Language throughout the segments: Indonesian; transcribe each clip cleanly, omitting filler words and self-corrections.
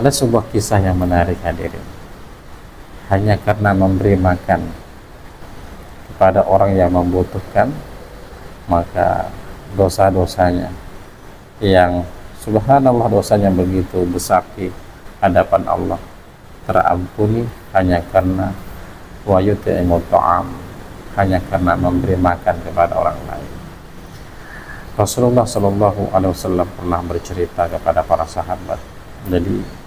Ada sebuah kisah yang menarik hadirin. Hanya karena memberi makan kepada orang yang membutuhkan, maka dosa-dosanya yang subhanallah dosanya begitu besar di hadapan Allah terampuni hanya karena wa yut'imu ta'am, hanya karena memberi makan kepada orang lain. Rasulullah Shallallahu Alaihi Wasallam pernah bercerita kepada para sahabat. Jadi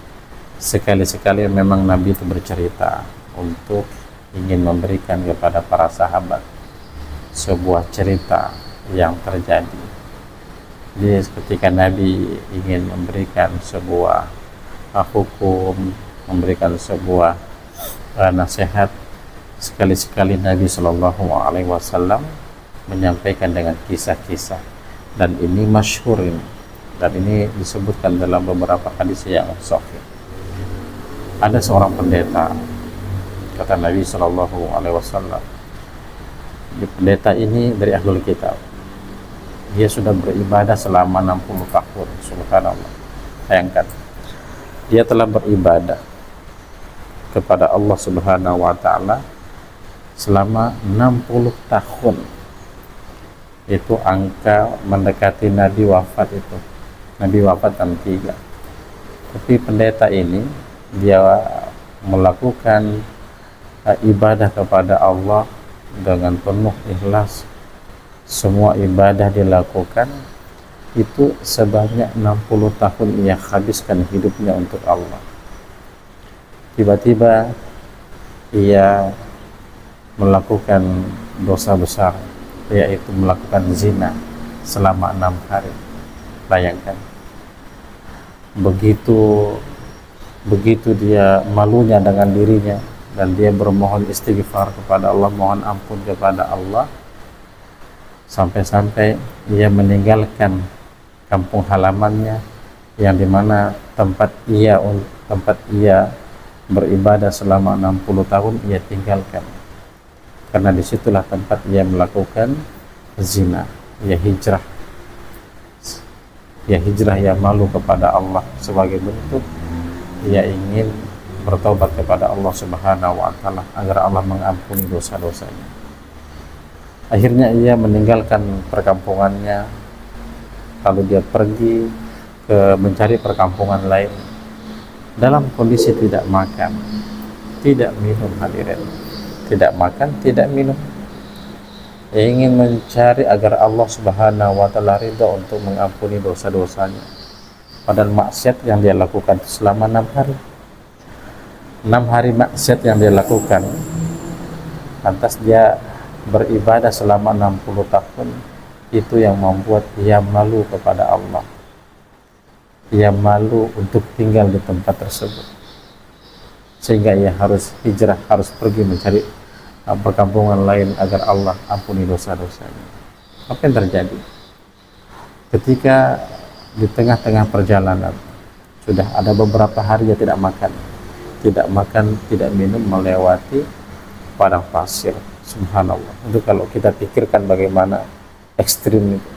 sekali-sekali memang Nabi itu bercerita untuk ingin memberikan kepada para sahabat sebuah cerita yang terjadi. Jadi ketika Nabi ingin memberikan sebuah hukum, memberikan sebuah nasihat, sekali-sekali Nabi Shallallahu Alaihi Wasallam menyampaikan dengan kisah-kisah, dan ini masyhur ini, dan ini disebutkan dalam beberapa hadis yang sahih. Ada seorang pendeta, kata Nabi Shallallahu Alaihi Wasallam, pendeta ini dari Ahlul Kitab, dia sudah beribadah selama 60 tahun. Subhanallah, bayangkan, dia telah beribadah kepada Allah Subhanahu Wa Taala selama 60 tahun. Itu angka mendekati Nabi wafat itu. Nabi wafat tahun 3. Tapi pendeta ini dia melakukan ibadah kepada Allah dengan penuh ikhlas. Semua ibadah dilakukan itu sebanyak 60 tahun ia habiskan hidupnya untuk Allah. Tiba-tiba ia melakukan dosa besar, yaitu melakukan zina selama 6 hari. Bayangkan, begitu dia malunya dengan dirinya, dan dia bermohon istighfar kepada Allah, mohon ampun kepada Allah, sampai-sampai ia meninggalkan kampung halamannya yang dimana tempat ia beribadah selama 60 tahun ia tinggalkan, karena disitulah tempat ia melakukan zina. Ia hijrah, ia malu kepada Allah sebagai bentuk ia ingin bertobat kepada Allah Subhanahu Wa Taala agar Allah mengampuni dosa-dosanya. Akhirnya ia meninggalkan perkampungannya, lalu dia pergi mencari perkampungan lain dalam kondisi tidak makan, tidak minum hadirin, tidak makan, tidak minum. Ia ingin mencari agar Allah Subhanahu Wa Taala ridha untuk mengampuni dosa-dosanya. Padahal maksiat yang dia lakukan selama 6 hari. 6 hari maksiat yang dia lakukan, lantas dia beribadah selama 60 tahun. Itu yang membuat ia malu kepada Allah. Ia malu untuk tinggal di tempat tersebut, sehingga ia harus hijrah, harus pergi mencari perkampungan lain agar Allah ampuni dosa-dosanya. Apa yang terjadi? Ketika di tengah-tengah perjalanan sudah ada beberapa hari dia tidak makan, tidak minum, melewati padang pasir. Subhanallah, itu kalau kita pikirkan bagaimana ekstrim itu.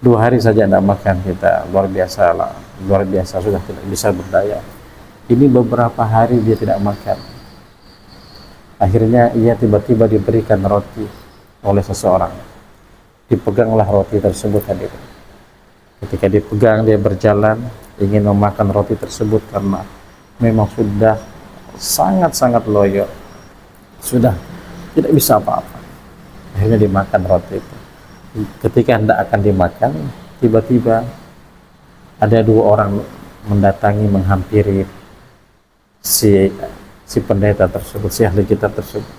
2 hari saja tidak makan, kita luar biasa, sudah tidak bisa berdaya. Ini beberapa hari dia tidak makan. Akhirnya ia tiba-tiba diberikan roti oleh seseorang. Dipeganglah roti tersebut hadirin. Ketika dipegang, dia berjalan ingin memakan roti tersebut karena memang sudah sangat-sangat loyo, sudah tidak bisa apa-apa. Akhirnya dimakan roti itu. Ketika hendak akan dimakan, tiba-tiba ada 2 orang mendatangi, menghampiri si pendeta tersebut, si ahli kitab tersebut.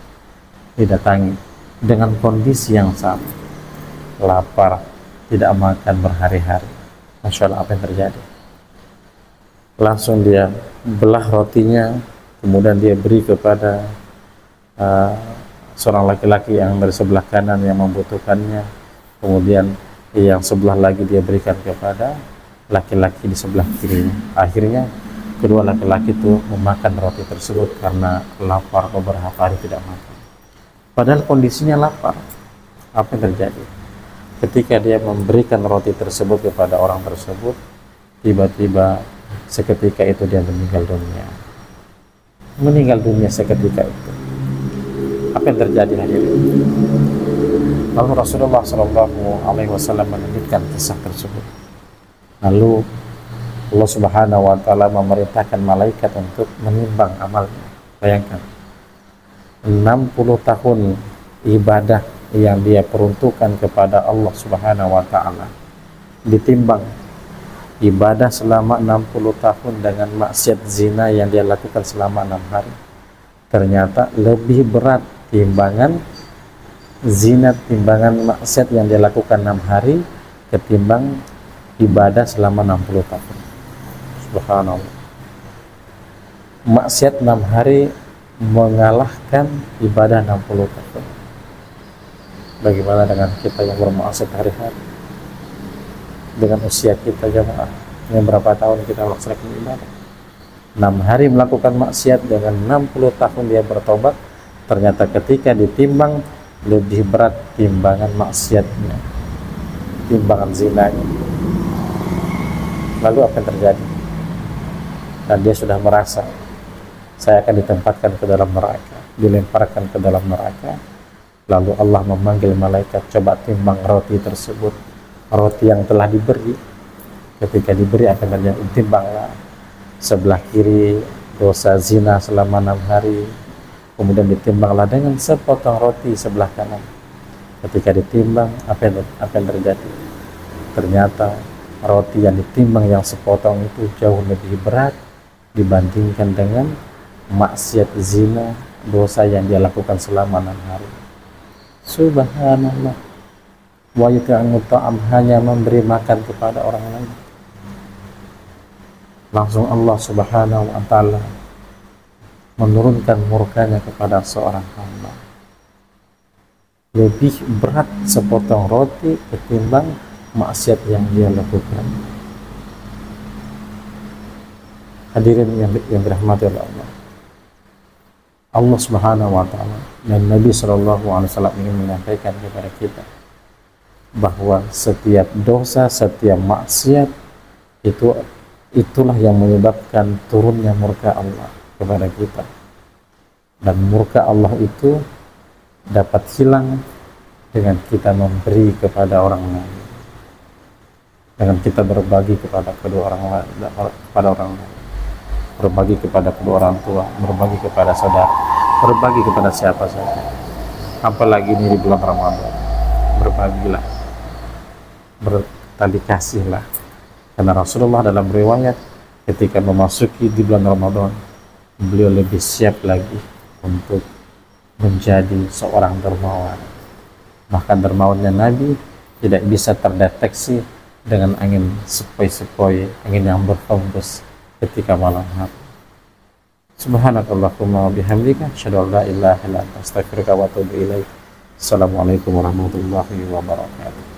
Didatangi dengan kondisi yang sama, lapar, tidak makan berhari-hari. Masya Allah, apa yang terjadi? Langsung dia belah rotinya, kemudian dia beri kepada seorang laki-laki yang dari sebelah kanan yang membutuhkannya, kemudian yang sebelah lagi dia berikan kepada laki-laki di sebelah kirinya. Akhirnya kedua laki-laki itu memakan roti tersebut karena lapar beberapa hari tidak makan. Padahal kondisinya lapar. Apa yang terjadi? Ketika dia memberikan roti tersebut kepada orang tersebut, tiba-tiba seketika itu dia meninggal dunia. Meninggal dunia seketika itu. Apa yang terjadi hadirin? Lalu Rasulullah Shallallahu Alaihi Wasallam melanjutkan kisah tersebut. Lalu Allah Subhanahu Wa Taala memerintahkan malaikat untuk menimbang amalnya. Bayangkan, 60 tahun ibadah yang dia peruntukkan kepada Allah Subhanahu Wa Taala ditimbang ibadah selama 60 tahun dengan maksiat zina yang dia lakukan selama 6 hari. Ternyata lebih berat timbangan zina, timbangan maksiat yang dia lakukan 6 hari ketimbang ibadah selama 60 tahun. Subhanallah. Maksiat 6 hari mengalahkan ibadah 60 tahun. Bagaimana dengan kita yang bermaksiat hari-hari? Dengan usia kita jemaah, yang berapa tahun kita melaksanakan ibadah? 6 hari melakukan maksiat, dengan 60 tahun dia bertobat. Ternyata ketika ditimbang lebih berat timbangan maksiatnya, timbangan zinanya. Lalu apa yang terjadi? Dan dia sudah merasa, saya akan ditempatkan ke dalam neraka, dilemparkan ke dalam neraka. Lalu Allah memanggil malaikat, coba timbang roti tersebut, roti yang telah diberi. Ketika diberi akan terjadi, timbanglah sebelah kiri dosa zina selama 6 hari, kemudian ditimbanglah dengan sepotong roti sebelah kanan. Ketika ditimbang, apa yang terjadi? Ternyata roti yang ditimbang yang sepotong itu jauh lebih berat dibandingkan dengan maksiat zina, dosa yang dia lakukan selama 6 hari. Subhanallah. Wa yut'imu ta'am, hanya memberi makan kepada orang lain. Langsung Allah Subhanahu wa Ta'ala menurunkan murkanya kepada seorang hamba. Lebih berat sepotong roti ketimbang maksiat yang dia lakukan. Hadirin yang dirahmati oleh Allah. Allah Subhanahu wa Ta'ala dan Nabi Shallallahu Alaihi Wasallam ingin menyampaikan kepada kita bahwa setiap dosa, setiap maksiat itulah yang menyebabkan turunnya murka Allah kepada kita. Dan murka Allah itu dapat hilang dengan kita memberi kepada orang lain, dengan kita berbagi kepada kedua orang lain, berbagi kepada kedua orang tua, berbagi kepada saudara, berbagi kepada siapa saja. Apalagi ini di bulan Ramadan, berbagilah, bertali kasihlah. Karena Rasulullah dalam riwayat ketika memasuki di bulan Ramadan, beliau lebih siap lagi untuk menjadi seorang dermawan. Bahkan dermawannya Nabi tidak bisa terdeteksi dengan angin sepoi-sepoi, angin yang berhembus ketika malam hari. Subhanakallahumma wa bihamdika, asyhadu an la ilaha illa anta, astaghfiruka wa atubu ilaik. Assalamualaikum warahmatullahi wabarakatuh.